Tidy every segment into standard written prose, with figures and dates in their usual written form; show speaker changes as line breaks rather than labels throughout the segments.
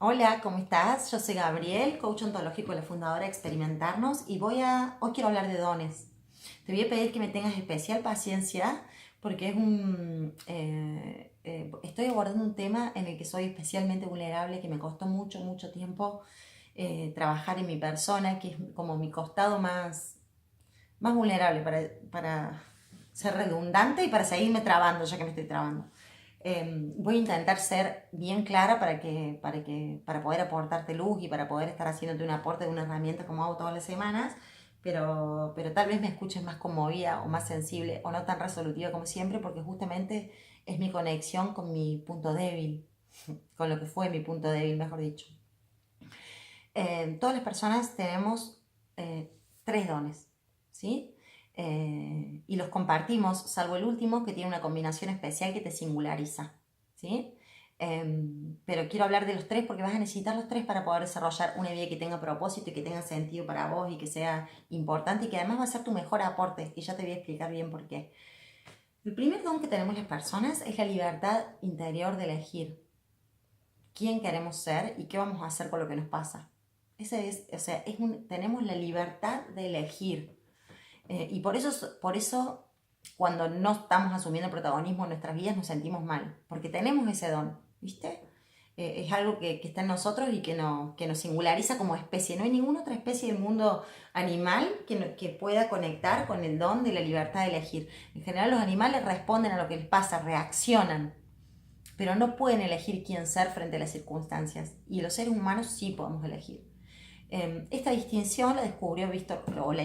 Hola, ¿cómo estás? Yo soy Gabriel, coach ontológico y la fundadora de Experimentarnos y hoy quiero hablar de dones. Te voy a pedir que me tengas especial paciencia porque estoy abordando un tema en el que soy especialmente vulnerable, que me costó mucho tiempo trabajar en mi persona, que es como mi costado más vulnerable para ser redundante y para seguirme trabando, ya que me estoy trabando. Voy a intentar ser bien clara para poder aportarte luz y para poder estar haciéndote un aporte de una herramienta como hago todas las semanas, pero tal vez me escuches más conmovida o más sensible o no tan resolutiva como siempre, porque justamente es mi conexión con mi punto débil, con lo que fue mi punto débil, mejor dicho. Todas las personas tenemos tres dones, ¿sí? Y los compartimos, salvo el último, que tiene una combinación especial que te singulariza, ¿sí? Pero quiero hablar de los tres porque vas a necesitar los tres para poder desarrollar una vida que tenga propósito y que tenga sentido para vos y que sea importante y que además va a ser tu mejor aporte, y ya te voy a explicar bien por qué. El primer don que tenemos las personas es la libertad interior de elegir quién queremos ser y qué vamos a hacer con lo que nos pasa. Tenemos la libertad de elegir. Y por eso, cuando no estamos asumiendo protagonismo en nuestras vidas, nos sentimos mal, porque tenemos ese don, ¿viste? Es algo que está en nosotros y que nos singulariza como especie. No hay ninguna otra especie del mundo animal que pueda conectar con el don de la libertad de elegir. En general, los animales responden a lo que les pasa, reaccionan, pero no pueden elegir quién ser frente a las circunstancias. Y los seres humanos sí podemos elegir. Esta distinción la descubrió Víctor, o la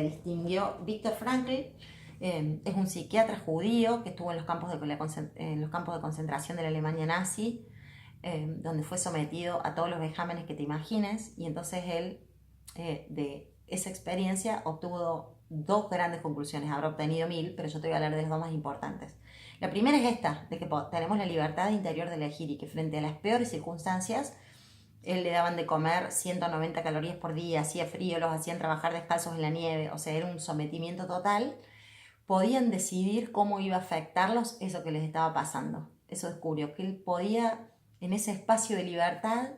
distinguió Víctor Frankl. Es un psiquiatra judío que estuvo en los campos de concentración de la Alemania nazi, donde fue sometido a todos los vejámenes que te imagines, y entonces él, de esa experiencia, obtuvo dos grandes conclusiones. Habrá obtenido mil, pero yo te voy a hablar de las dos más importantes. La primera es esta, de que tenemos la libertad interior de elegir y que frente a las peores circunstancias, él le daban de comer 190 calorías por día, hacía frío, los hacían trabajar descalzos en la nieve, o sea, era un sometimiento total. Podían decidir cómo iba a afectarlos eso que les estaba pasando. Eso descubrió, que él podía, en ese espacio de libertad,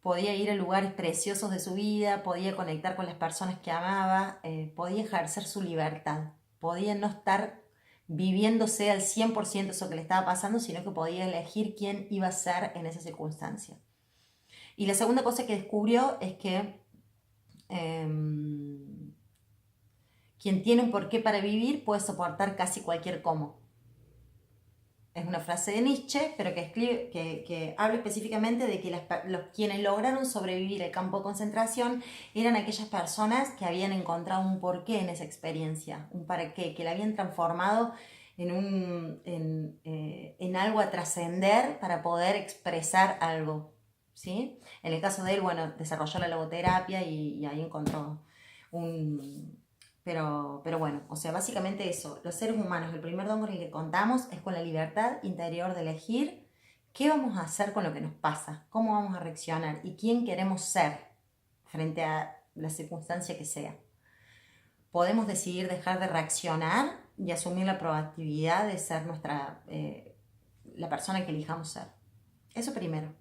podía ir a lugares preciosos de su vida, podía conectar con las personas que amaba, podía ejercer su libertad, podía no estar viviéndose al 100% eso que le estaba pasando, sino que podía elegir quién iba a ser en esa circunstancia. Y la segunda cosa que descubrió es que eh, quien tiene un porqué para vivir puede soportar casi cualquier cómo. Es una frase de Nietzsche, pero que habla específicamente de que quienes lograron sobrevivir al campo de concentración eran aquellas personas que habían encontrado un porqué en esa experiencia, un para qué, que la habían transformado en algo a trascender para poder expresar algo, ¿sí? En el caso de él, bueno, desarrolló la logoterapia y ahí encontró un, pero bueno, o sea, básicamente eso, los seres humanos, el primer don con el que contamos es con la libertad interior de elegir qué vamos a hacer con lo que nos pasa, cómo vamos a reaccionar y quién queremos ser frente a la circunstancia que sea. Podemos decidir dejar de reaccionar y asumir la proactividad de ser la persona que elijamos ser. Eso primero.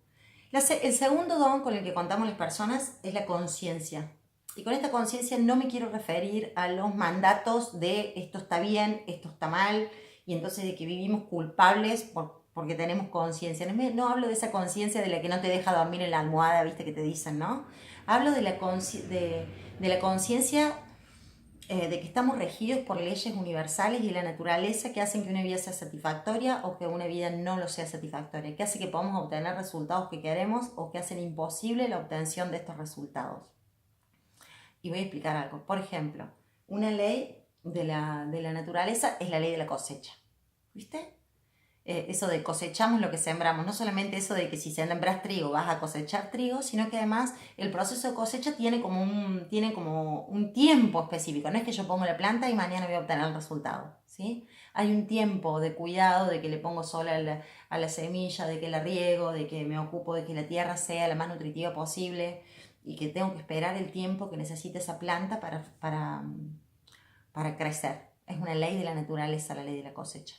El segundo don con el que contamos las personas es la conciencia. Y con esta conciencia no me quiero referir a los mandatos de esto está bien, esto está mal, y entonces de que vivimos culpables porque tenemos conciencia. No hablo de esa conciencia de la que no te deja dormir en la almohada, viste que te dicen, ¿no? Hablo de la conciencia de que estamos regidos por leyes universales y la naturaleza que hacen que una vida sea satisfactoria o que una vida no lo sea satisfactoria, que hace que podamos obtener resultados que queremos o que hacen imposible la obtención de estos resultados. Y voy a explicar algo. Por ejemplo, una ley de la naturaleza es la ley de la cosecha. ¿Viste? Eso de cosechamos lo que sembramos, no solamente eso de que si sembras trigo vas a cosechar trigo, sino que además el proceso de cosecha tiene como un tiempo específico, no es que yo pongo la planta y mañana voy a obtener el resultado, ¿sí? Hay un tiempo de cuidado, de que le pongo sol a la semilla, de que la riego, de que me ocupo de que la tierra sea la más nutritiva posible y que tengo que esperar el tiempo que necesita esa planta para crecer. Es una ley de la naturaleza, la ley de la cosecha.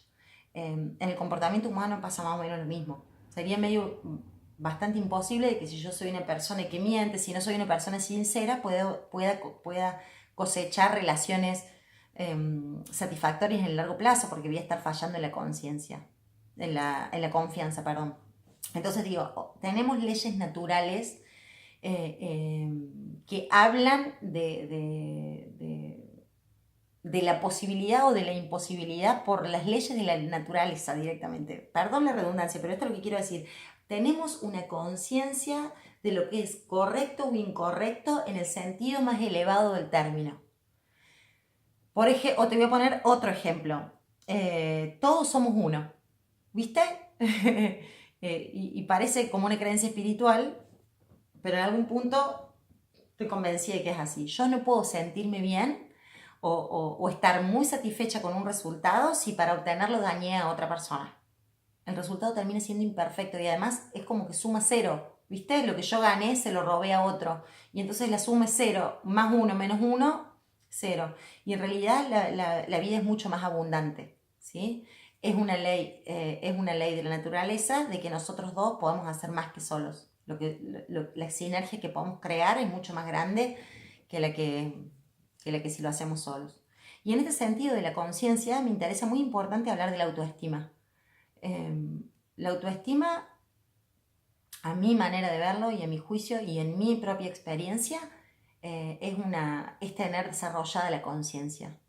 En el comportamiento humano pasa más o menos lo mismo. Sería medio bastante imposible de que si yo soy una persona que miente, si no soy una persona sincera, pueda cosechar relaciones satisfactorias en el largo plazo, porque voy a estar fallando en la conciencia, en la confianza, perdón. Entonces digo, tenemos leyes naturales que hablan de la posibilidad o de la imposibilidad por las leyes de la naturaleza directamente. Perdón la redundancia, pero esto es lo que quiero decir. Tenemos una conciencia de lo que es correcto o incorrecto en el sentido más elevado del término. Por ejemplo, o te voy a poner otro ejemplo. Todos somos uno, ¿viste? Y parece como una creencia espiritual, pero en algún punto estoy convencida de que es así. Yo no puedo sentirme bien o estar muy satisfecha con un resultado si para obtenerlo dañé a otra persona. El resultado termina siendo imperfecto y además es como que suma cero. ¿Viste? Lo que yo gané se lo robé a otro. Y entonces la suma es cero, más uno, menos uno, cero. Y en realidad la vida es mucho más abundante. ¿Sí? Es una ley de la naturaleza de que nosotros dos podemos hacer más que solos. La sinergia que podemos crear es mucho más grande que la que si lo hacemos solos. Y en este sentido de la conciencia me interesa muy importante hablar de la autoestima. La autoestima, a mi manera de verlo y a mi juicio y en mi propia experiencia, es tener desarrollada la conciencia.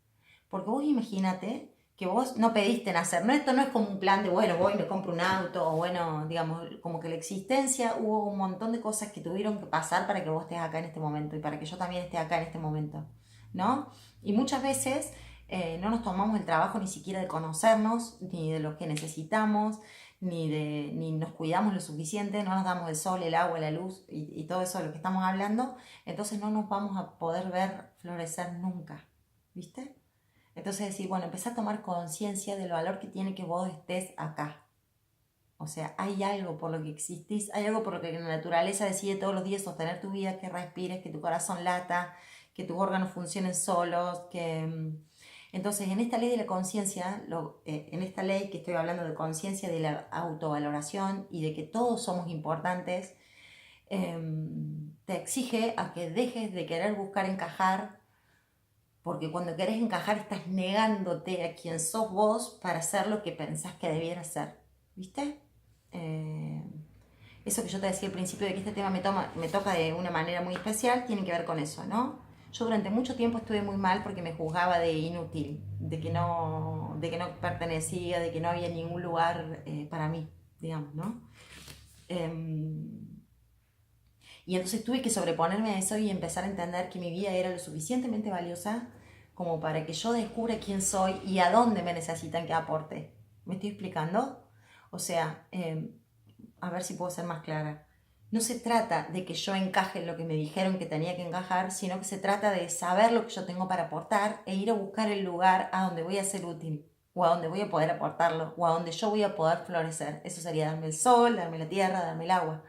Porque vos imagínate que vos no pediste nacer, no, esto no es como un plan de, bueno, voy y me compro un auto, o bueno, digamos, como que la existencia hubo un montón de cosas que tuvieron que pasar para que vos estés acá en este momento y para que yo también esté acá en este momento, ¿no? Y muchas veces no nos tomamos el trabajo ni siquiera de conocernos, ni de lo que necesitamos, ni nos cuidamos lo suficiente, no nos damos el sol, el agua, la luz y todo eso de lo que estamos hablando, entonces no nos vamos a poder ver florecer nunca, ¿viste? Entonces decir, bueno, empezar a tomar conciencia del valor que tiene que vos estés acá. O sea, hay algo por lo que existís, hay algo por lo que la naturaleza decide todos los días sostener tu vida, que respires, que tu corazón lata, que tus órganos funcionen solos, que... Entonces, en esta ley de la conciencia, en esta ley que estoy hablando de conciencia de la autovaloración y de que todos somos importantes, te exige a que dejes de querer buscar encajar, porque cuando querés encajar estás negándote a quien sos vos para hacer lo que pensás que debieras ser, ¿viste? Eh, Eso que yo te decía al principio de que este tema me toca de una manera muy especial, tiene que ver con eso, ¿no? Yo durante mucho tiempo estuve muy mal porque me juzgaba de inútil, de que no pertenecía, de que no había ningún lugar para mí, digamos, ¿no? Y entonces tuve que sobreponerme a eso y empezar a entender que mi vida era lo suficientemente valiosa como para que yo descubra quién soy y a dónde me necesitan que aporte. ¿Me estoy explicando? O sea, a ver si puedo ser más clara. No se trata de que yo encaje en lo que me dijeron que tenía que encajar, sino que se trata de saber lo que yo tengo para aportar e ir a buscar el lugar a donde voy a ser útil, o a donde voy a poder aportarlo, o a donde yo voy a poder florecer. Eso sería darme el sol, darme la tierra, darme el agua.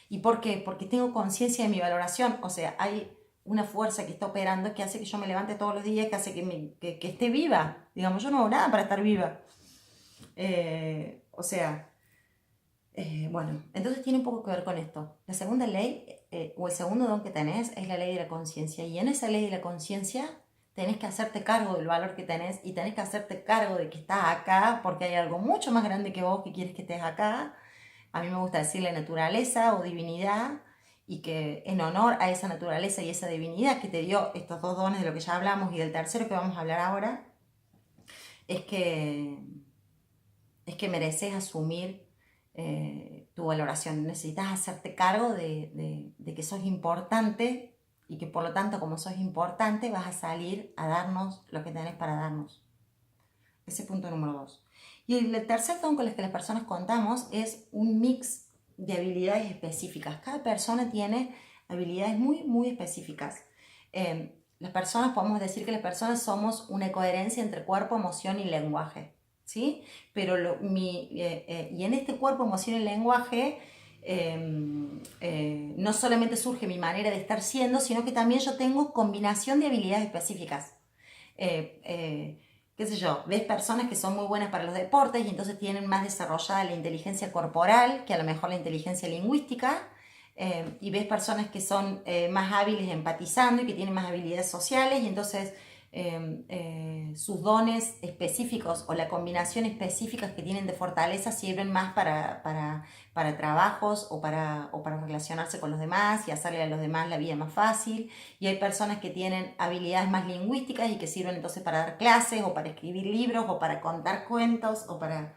¿Y por qué? Porque tengo conciencia de mi valoración. O sea, hay una fuerza que está operando que hace que yo me levante todos los días, que hace que esté viva. Digamos, yo no hago nada para estar viva. O sea, bueno, entonces tiene un poco que ver con esto. La segunda ley, o el segundo don que tenés, es la ley de la conciencia. Y en esa ley de la conciencia tenés que hacerte cargo del valor que tenés y tenés que hacerte cargo de que estás acá porque hay algo mucho más grande que vos que quieres que estés acá. A mí me gusta decirle naturaleza o divinidad, y que en honor a esa naturaleza y esa divinidad que te dio estos dos dones de lo que ya hablamos y del tercero que vamos a hablar ahora, es que, es que mereces asumir tu valoración. Necesitas hacerte cargo de que sos importante y que por lo tanto, como sos importante, vas a salir a darnos lo que tenés para darnos. Ese punto número 2. Y el tercer don con el que las personas contamos es un mix de habilidades específicas. Cada persona tiene habilidades muy, muy específicas. Las personas, podemos decir que las personas somos una coherencia entre cuerpo, emoción y lenguaje, ¿sí? Pero y en este cuerpo, emoción y lenguaje no solamente surge mi manera de estar siendo, sino que también yo tengo combinación de habilidades específicas. qué sé yo, ves personas que son muy buenas para los deportes y entonces tienen más desarrollada la inteligencia corporal que a lo mejor la inteligencia lingüística. Y ves personas que son más hábiles empatizando y que tienen más habilidades sociales y entonces sus dones específicos o la combinación específica que tienen de fortaleza sirven más para trabajos o para relacionarse con los demás y hacerle a los demás la vida más fácil. Y hay personas que tienen habilidades más lingüísticas y que sirven entonces para dar clases o para escribir libros o para contar cuentos o para...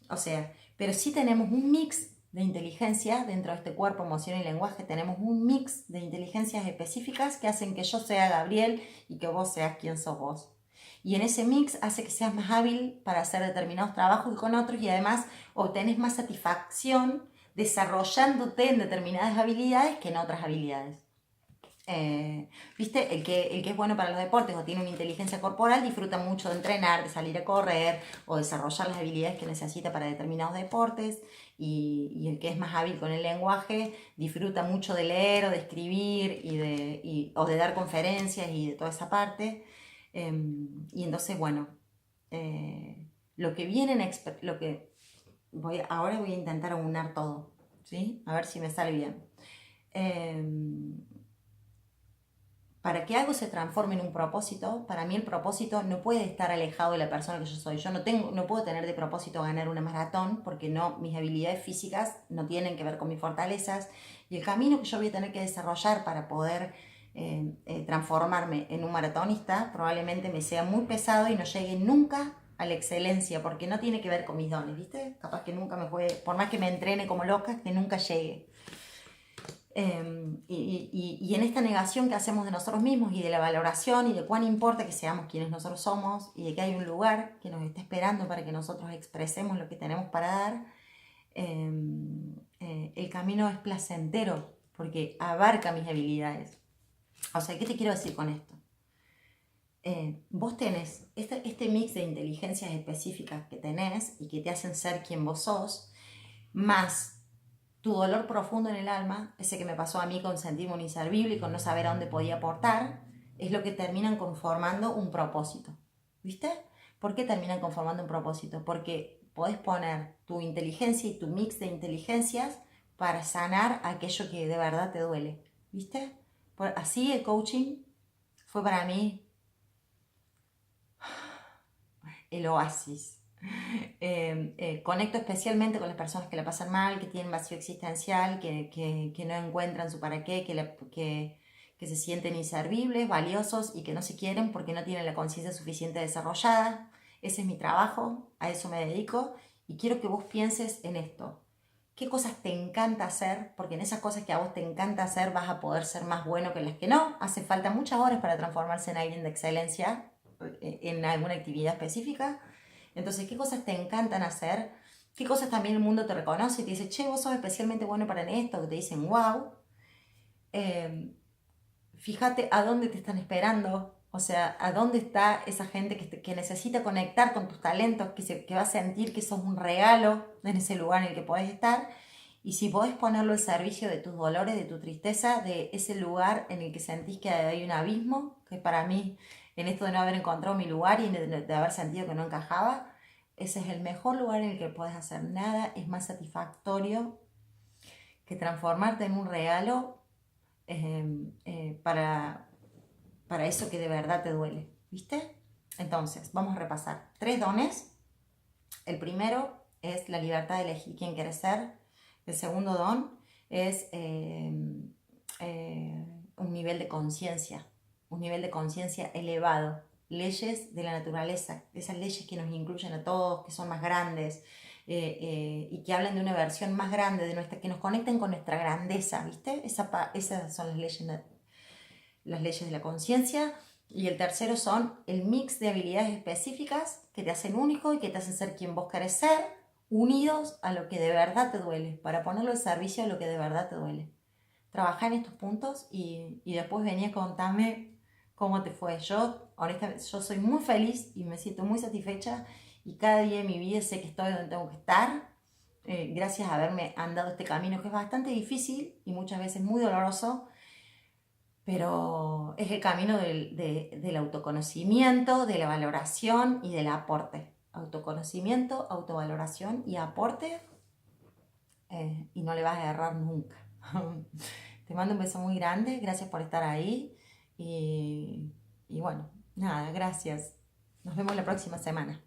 O sea, pero sí tenemos un mix de inteligencia dentro de este cuerpo, emoción y lenguaje. Tenemos un mix de inteligencias específicas que hacen que yo sea Gabriel y que vos seas quien sos vos. Y en ese mix hace que seas más hábil para hacer determinados trabajos y con otros y además obtenés más satisfacción desarrollándote en determinadas habilidades que en otras habilidades. ¿Viste? El que es bueno para los deportes o tiene una inteligencia corporal disfruta mucho de entrenar, de salir a correr o desarrollar las habilidades que necesita para determinados deportes y el que es más hábil con el lenguaje disfruta mucho de leer o de escribir o de dar conferencias y de toda esa parte. Y entonces, bueno, lo que vienen, lo que ahora voy a intentar aunar todo, ¿sí? A ver si me sale bien. Para que algo se transforme en un propósito, para mí el propósito no puede estar alejado de la persona que yo soy. Yo no puedo tener de propósito ganar una maratón porque no, mis habilidades físicas no tienen que ver con mis fortalezas y el camino que yo voy a tener que desarrollar para poder transformarme en un maratonista probablemente me sea muy pesado y no llegue nunca a la excelencia porque no tiene que ver con mis dones, ¿viste? Capaz que nunca me puede, por más que me entrene como loca, que nunca llegue. Y en esta negación que hacemos de nosotros mismos y de la valoración y de cuán importa que seamos quienes nosotros somos y de que hay un lugar que nos está esperando para que nosotros expresemos lo que tenemos para dar, el camino es placentero porque abarca mis habilidades. O sea, ¿qué te quiero decir con esto? Vos tenés este mix de inteligencias específicas que tenés y que te hacen ser quien vos sos, más tu dolor profundo en el alma, ese que me pasó a mí con sentirme un inservible y con no saber a dónde podía aportar, es lo que terminan conformando un propósito. ¿Viste? ¿Por qué terminan conformando un propósito? Porque podés poner tu inteligencia y tu mix de inteligencias para sanar aquello que de verdad te duele. ¿Viste? Así el coaching fue para mí el oasis. Conecto especialmente con las personas que la pasan mal, que tienen vacío existencial, que no encuentran su para qué, que se sienten inservibles, valiosos y que no se quieren porque no tienen la conciencia suficiente desarrollada. Ese es mi trabajo, a eso me dedico y quiero que vos pienses en esto. ¿Qué cosas te encanta hacer? Porque en esas cosas que a vos te encanta hacer vas a poder ser más bueno que las que no. Hace falta muchas horas para transformarse en alguien de excelencia en alguna actividad específica. Entonces, ¿qué cosas te encantan hacer? ¿Qué cosas también el mundo te reconoce y te dice, che, vos sos especialmente bueno para esto? Que te dicen, wow. Fíjate a dónde te están esperando. O sea, a dónde está esa gente que necesita conectar con tus talentos, que va a sentir que sos un regalo en ese lugar en el que podés estar. Y si podés ponerlo al servicio de tus dolores, de tu tristeza, de ese lugar en el que sentís que hay un abismo, que para mí, en esto de no haber encontrado mi lugar y de haber sentido que no encajaba, ese es el mejor lugar en el que podés hacer. Nada es más satisfactorio que transformarte en un regalo para eso que de verdad te duele, ¿viste? Entonces, vamos a repasar 3 dones. El primero es la libertad de elegir quién quieres ser. El segundo don es un nivel de conciencia elevado. Leyes de la naturaleza, esas leyes que nos incluyen a todos, que son más grandes y que hablan de una versión más grande de nuestra, que nos conecten con nuestra grandeza, ¿viste? Esas son las leyes de la conciencia. Y el tercero son el mix de habilidades específicas que te hacen único y que te hacen ser quien vos querés ser, unidos a lo que de verdad te duele, para ponerlo al servicio de lo que de verdad te duele. Trabajá en estos puntos y después venía a contarme cómo te fue. Yo, honestamente, yo soy muy feliz y me siento muy satisfecha y cada día de mi vida sé que estoy donde tengo que estar, gracias a haberme andado este camino que es bastante difícil y muchas veces muy doloroso, pero es el camino del autoconocimiento, de la valoración y del aporte. Autoconocimiento, autovaloración y aporte, y no le vas a errar nunca. Te mando un beso muy grande, gracias por estar ahí y bueno, nada, gracias. Nos vemos la próxima semana.